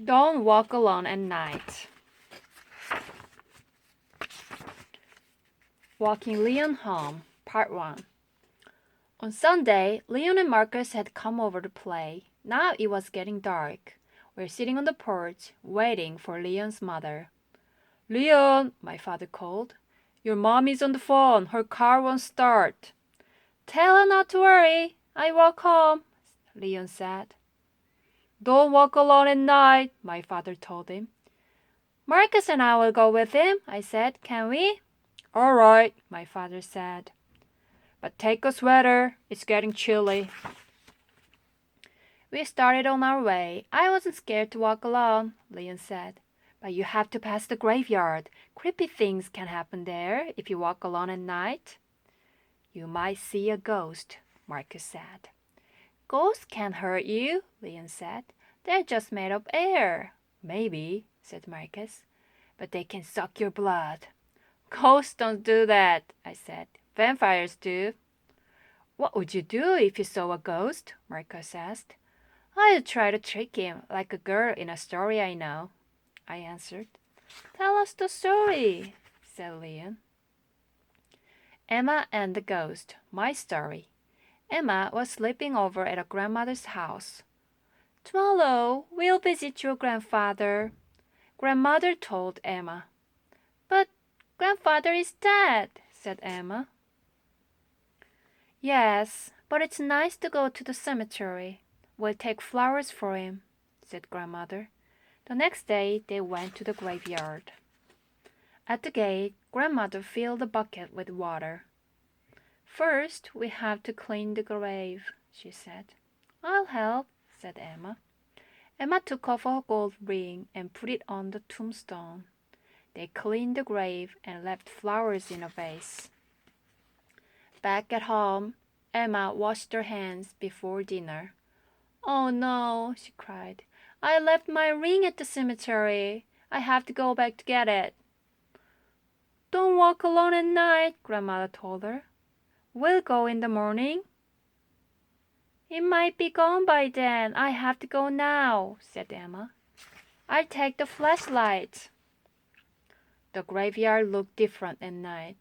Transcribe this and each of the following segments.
Don't walk alone at night. Walking Leon home, Part 1. On Sunday, Leon and Marcus had come over to play. Now it was getting dark. We're sitting on the porch, waiting for Leon's mother. Leon, my father called. Your mom is on the phone. Her car won't start. Tell her not to worry. I walk home, Leon said. Don't walk alone at night, my father told him. Marcus and I will go with him, I said. Can we? All right, my father said. But take a sweater. It's getting chilly. We started on our way. I wasn't scared to walk alone, Leon said. But you have to pass the graveyard. Creepy things can happen there if you walk alone at night. You might see a ghost, Marcus said. Ghosts can't hurt you, Leon said. They're just made of air. Maybe, said Marcus. But they can suck your blood. Ghosts don't do that, I said. Vampires do. What would you do if you saw a ghost? Marcus asked. I'd try to trick him, like a girl in a story I know, I answered. Tell us the story, said Leon. Emma and the Ghost, my story. Emma was sleeping over at her grandmother's house. Tomorrow we'll visit your grandfather, grandmother told Emma. But grandfather is dead, said Emma. Yes, but it's nice to go to the cemetery. We'll take flowers for him, said grandmother. The next day they went to the graveyard. At the gate, grandmother filled the bucket with water. First, we have to clean the grave, she said. I'll help, said Emma. Emma took off her gold ring and put it on the tombstone. They cleaned the grave and left flowers in a vase. Back at home, Emma washed her hands before dinner. Oh no, she cried. I left my ring at the cemetery. I have to go back to get it. Don't walk alone at night, grandmother told her. We'll go in the morning. It might be gone by then. I have to go now, said Emma. I'll take the flashlight. The graveyard looked different at night.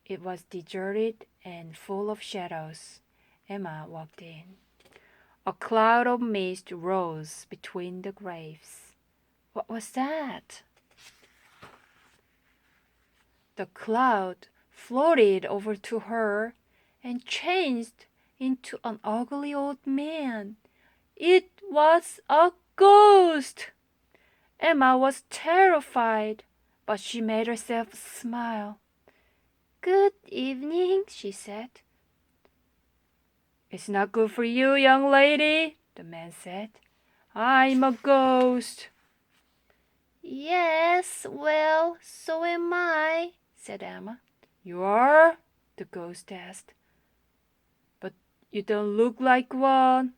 It was deserted and full of shadows. Emma walked in. A cloud of mist rose between the graves. What was that? The cloud floated over to her and changed into an ugly old man. It was a ghost! Emma was terrified, but she made herself smile. Good evening, she said. It's not good for you, young lady, the man said. I'm a ghost. Yes, well, so am I, said Emma. You are? The ghost asked. But you don't look like one.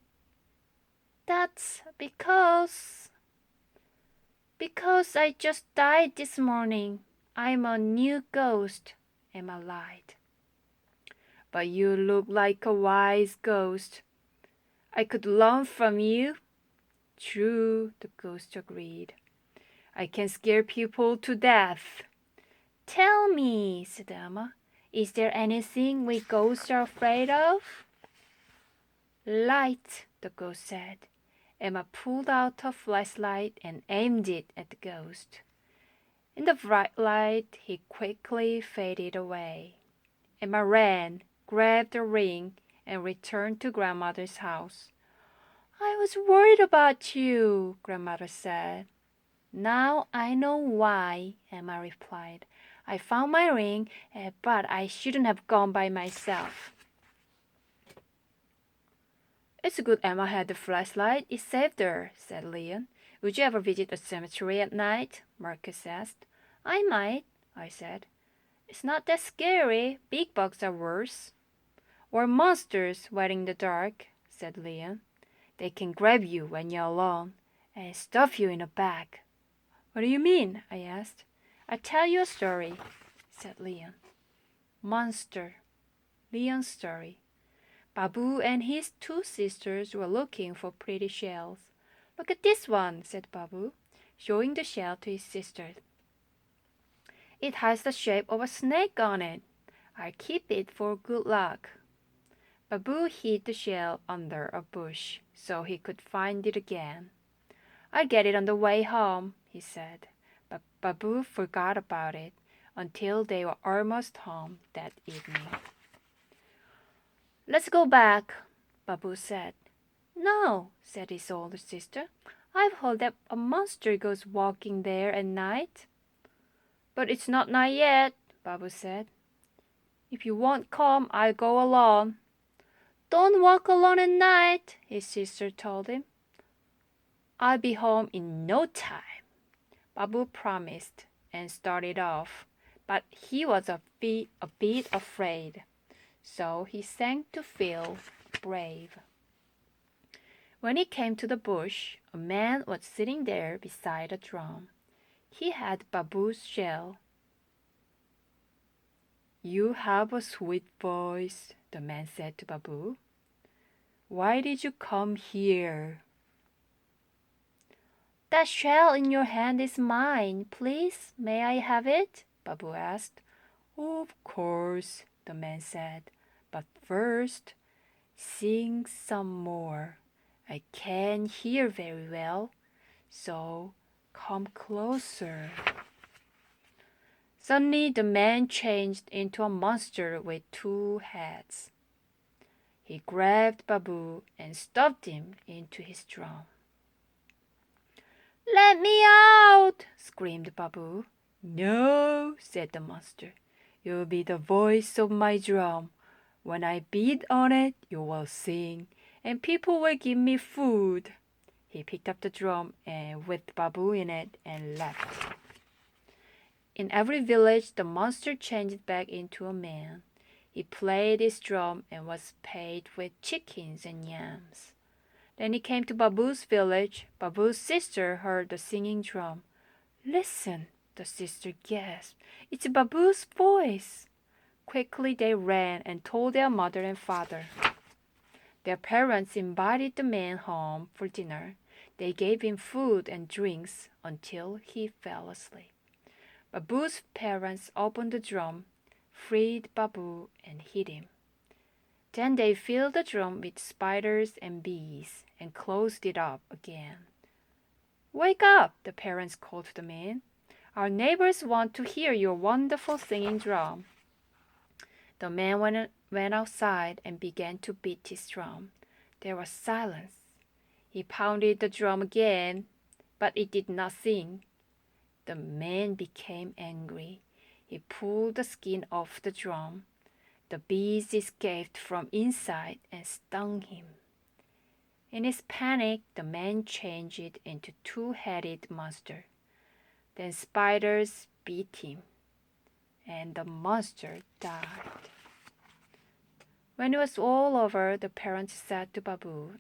That's because I just died this morning. I'm a new ghost, Emma lied. But you look like a wise ghost. I could learn from you. True, the ghost agreed. I can scare people to death. Tell me, said Emma, is there anything we ghosts are afraid of? Light, the ghost said. Emma pulled out her flashlight and aimed it at the ghost. In the bright light, he quickly faded away. Emma ran, grabbed the ring, and returned to grandmother's house. I was worried about you, grandmother said. Now I know why, Emma replied. I found my ring, but I shouldn't have gone by myself. It's good Emma had the flashlight. It saved her, said Leon. Would you ever visit a cemetery at night? Marcus asked. I might, I said. It's not that scary. Big bugs are worse. Or monsters waiting in the dark, said Leon. They can grab you when you're alone and stuff you in a bag. What do you mean? I asked. I'll tell you a story, said Leon. Monster. Leon's story. Babu and his two sisters were looking for pretty shells. Look at this one, said Babu, showing the shell to his sister. It has the shape of a snake on it. I'll keep it for good luck. Babu hid the shell under a bush so he could find it again. I'll get it on the way home, he said, but Babu forgot about it until they were almost home that evening. Let's go back, Babu said. No, said his older sister. I've heard that a monster goes walking there at night. But it's not night yet, Babu said. If you won't come, I'll go alone. Don't walk alone at night, his sister told him. I'll be home in no time, Babu promised and started off, but he was a bit afraid, so he sank to feel brave. When he came to the bush, a man was sitting there beside a drum. He had Babu's shell. You have a sweet voice, the man said to Babu. Why did you come here? That shell in your hand is mine. Please, may I have it? Babu asked. Of course, the man said. But first, sing some more. I can't hear very well, so come closer. Suddenly the man changed into a monster with two heads. He grabbed Babu and stuffed him into his drum. Let me out! Screamed Babu. No, said the monster. You'll be the voice of my drum. When I beat on it, you will sing, and people will give me food. He picked up the drum and with Babu in it and left. In every village, the monster changed back into a man. He played his drum and was paid with chickens and yams. Then he came to Babu's village. Babu's sister heard the singing drum. Listen, the sister gasped. It's Babu's voice. Quickly they ran and told their mother and father. Their parents invited the man home for dinner. They gave him food and drinks until he fell asleep. Babu's parents opened the drum, freed Babu, and hid him. Then they filled the drum with spiders and bees and closed it up again. Wake up, the parents called to the man. Our neighbors want to hear your wonderful singing drum. The man went outside and began to beat his drum. There was silence. He pounded the drum again, but it did not sing. The man became angry. He pulled the skin off the drum. The bees escaped from inside and stung him. In his panic, the man changed it into a two-headed monster. Then spiders beat him, and the monster died. When it was all over, the parents said to Babu,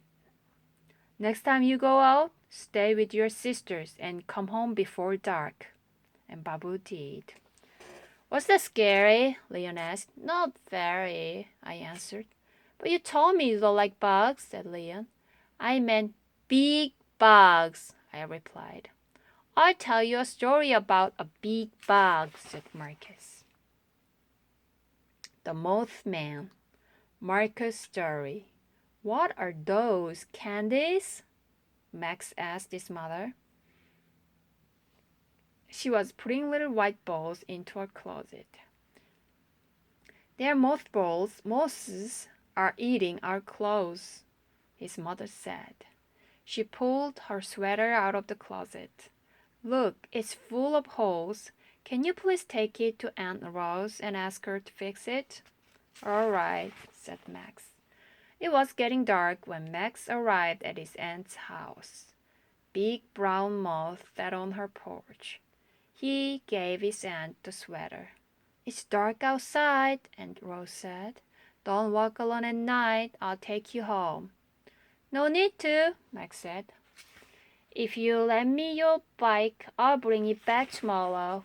Next time you go out, stay with your sisters and come home before dark. And Babu did. Was that scary? Leon asked. Not very, I answered. But you told me you don't like bugs, said Leon. I meant big bugs, I replied. I'll tell you a story about a big bug, said Marcus. The Mothman. Marcus' story. What are those, candies? Max asked his mother. She was putting little white balls into her closet. They're mothballs. Moths are eating our clothes, his mother said. She pulled her sweater out of the closet. Look, it's full of holes. Can you please take it to Aunt Rose and ask her to fix it? All right, said Max. It was getting dark when Max arrived at his aunt's house. Big brown moth sat on her porch. He gave his aunt the sweater. It's dark outside, Aunt Rose said. Don't walk alone at night. I'll take you home. No need to, Max said. If you lend me your bike, I'll bring it back tomorrow.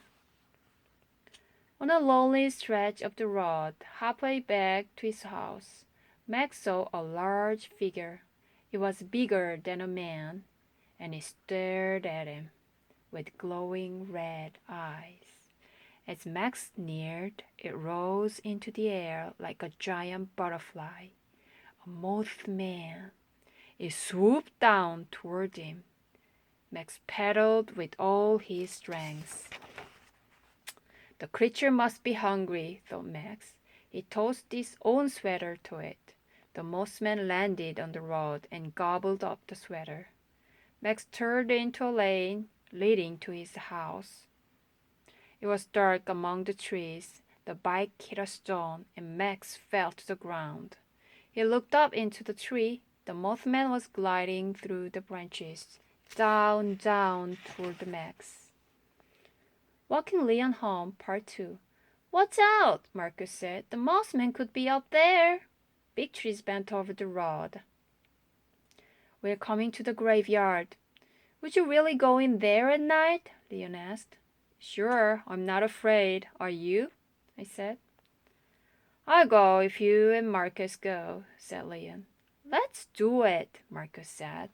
On a lonely stretch of the road, halfway back to his house, Max saw a large figure. It was bigger than a man, and it stared at him with glowing red eyes. As Max neared, it rose into the air like a giant butterfly, a mothman. It swooped down toward him. Max paddled with all his strength. The creature must be hungry, thought Max. He tossed his own sweater to it. The mothman landed on the rod and gobbled up the sweater. Max turned into a lane leading to his house. It was dark among the trees. The bike hit a stone and Max fell to the ground. He looked up into the tree. The mothman was gliding through the branches, down, down toward Max. Walking Leon home, Part 2. Watch out, Marcus said. The mothman could be up there. Beatrice bent over the rod. We're coming to the graveyard. Would you really go in there at night? Leon asked. Sure, I'm not afraid. Are you? I said. I'll go if you and Marcus go, said Leon. Let's do it, Marcus said.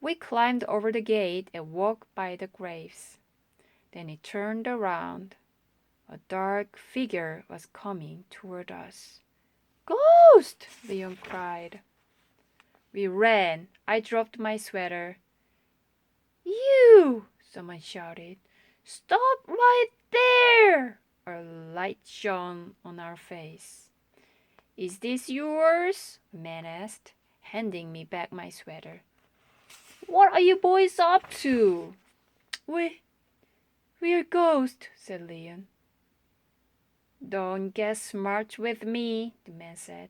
We climbed over the gate and walked by the graves. Then he turned around. A dark figure was coming toward us. Ghost! Leon cried. We ran. I dropped my sweater. You! Someone shouted. Stop right there! A light shone on our face. Is this yours? A man asked, handing me back my sweater. What are you boys up to? We're ghosts, said Leon. Don't get smart with me, the man said.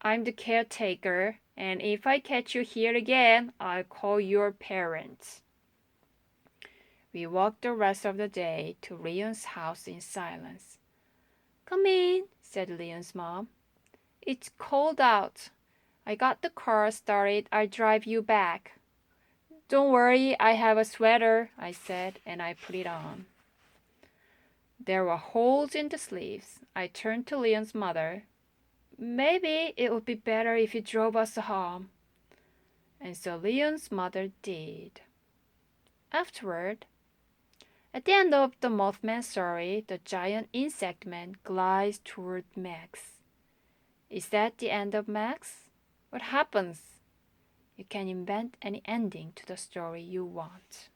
I'm the caretaker, and if I catch you here again, I'll call your parents. We walked the rest of the day to Leon's house in silence. Come in, said Leon's mom. It's cold out. I got the car started. I'll drive you back. Don't worry, I have a sweater, I said, and I put it on. There were holes in the sleeves. I turned to Leon's mother. Maybe it would be better if you drove us home. And so Leon's mother did. Afterward, at the end of the Mothman story, the giant insect man glides toward Max. Is that the end of Max? What happens? You can invent any ending to the story you want.